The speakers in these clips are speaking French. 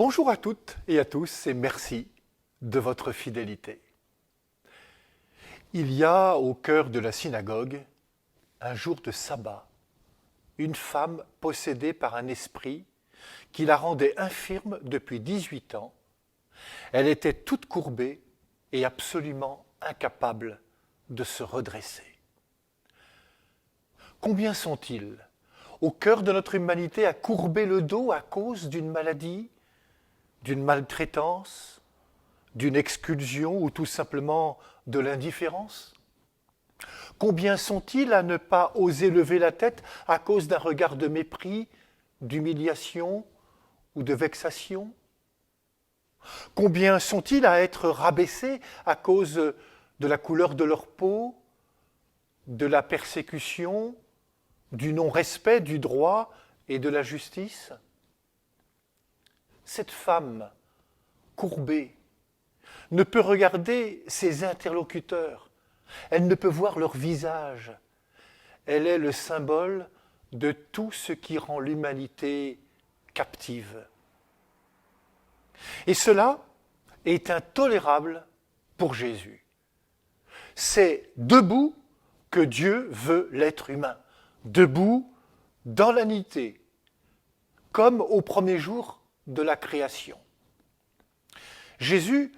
Bonjour à toutes et à tous et merci de votre fidélité. Il y a au cœur de la synagogue, un jour de sabbat, une femme possédée par un esprit qui la rendait infirme depuis 18 ans. Elle était toute courbée et absolument incapable de se redresser. Combien sont-ils au cœur de notre humanité à courber le dos à cause d'une maladie, d'une maltraitance, d'une exclusion ou tout simplement de l'indifférence? Combien sont-ils à ne pas oser lever la tête à cause d'un regard de mépris, d'humiliation ou de vexation? Combien sont-ils à être rabaissés à cause de la couleur de leur peau, de la persécution, du non-respect du droit et de la justice? Cette femme courbée ne peut regarder ses interlocuteurs, elle ne peut voir leur visage. Elle est le symbole de tout ce qui rend l'humanité captive. Et cela est intolérable pour Jésus. C'est debout que Dieu veut l'être humain, debout dans la nudité, comme au premier jour de la création. Jésus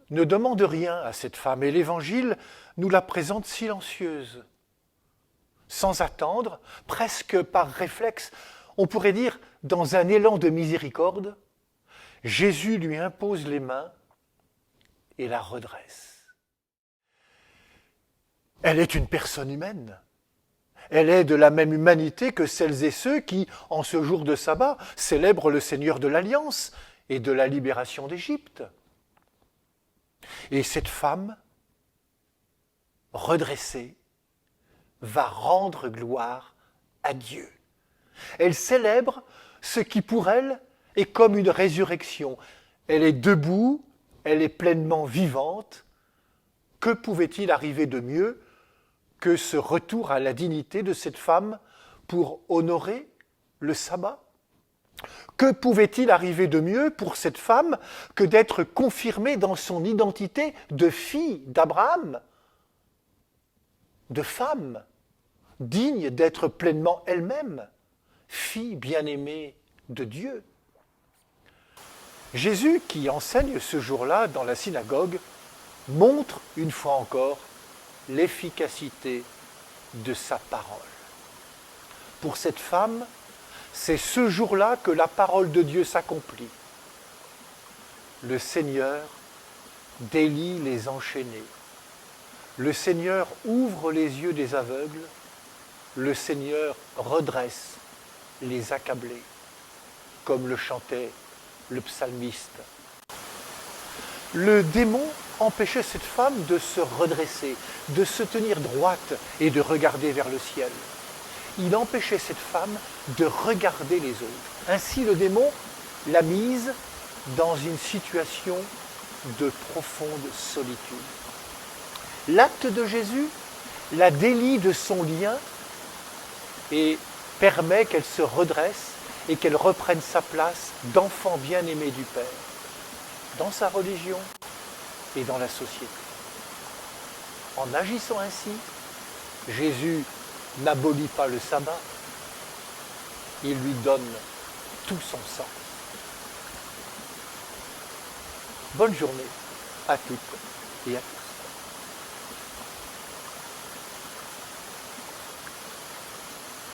ne demande rien à cette femme et l'Évangile nous la présente silencieuse, sans attendre, presque par réflexe, on pourrait dire dans un élan de miséricorde, Jésus lui impose les mains et la redresse. Elle est une personne humaine. Elle est de la même humanité que celles et ceux qui, en ce jour de sabbat, célèbrent le Seigneur de l'Alliance et de la libération d'Égypte. Et cette femme, redressée, va rendre gloire à Dieu. Elle célèbre ce qui pour elle est comme une résurrection. Elle est debout, elle est pleinement vivante. Que pouvait-il arriver de mieux que ce retour à la dignité de cette femme pour honorer le sabbat? Que pouvait-il arriver de mieux pour cette femme que d'être confirmée dans son identité de fille d'Abraham, de femme, digne d'être pleinement elle-même, fille bien-aimée de Dieu? Jésus, qui enseigne ce jour-là dans la synagogue, montre une fois encore l'efficacité de sa parole. Pour cette femme, c'est ce jour-là que la parole de Dieu s'accomplit. Le Seigneur délie les enchaînés. Le Seigneur ouvre les yeux des aveugles. Le Seigneur redresse les accablés, comme le chantait le psalmiste. Le démon empêchait cette femme de se redresser, de se tenir droite et de regarder vers le ciel. Il empêchait cette femme de regarder les autres. Ainsi, le démon l'a mise dans une situation de profonde solitude. L'acte de Jésus la délie de son lien et permet qu'elle se redresse et qu'elle reprenne sa place d'enfant bien-aimé du Père, dans sa religion et dans la société. En agissant ainsi, Jésus n'abolit pas le sabbat, il lui donne tout son sens. Bonne journée à toutes et à tous.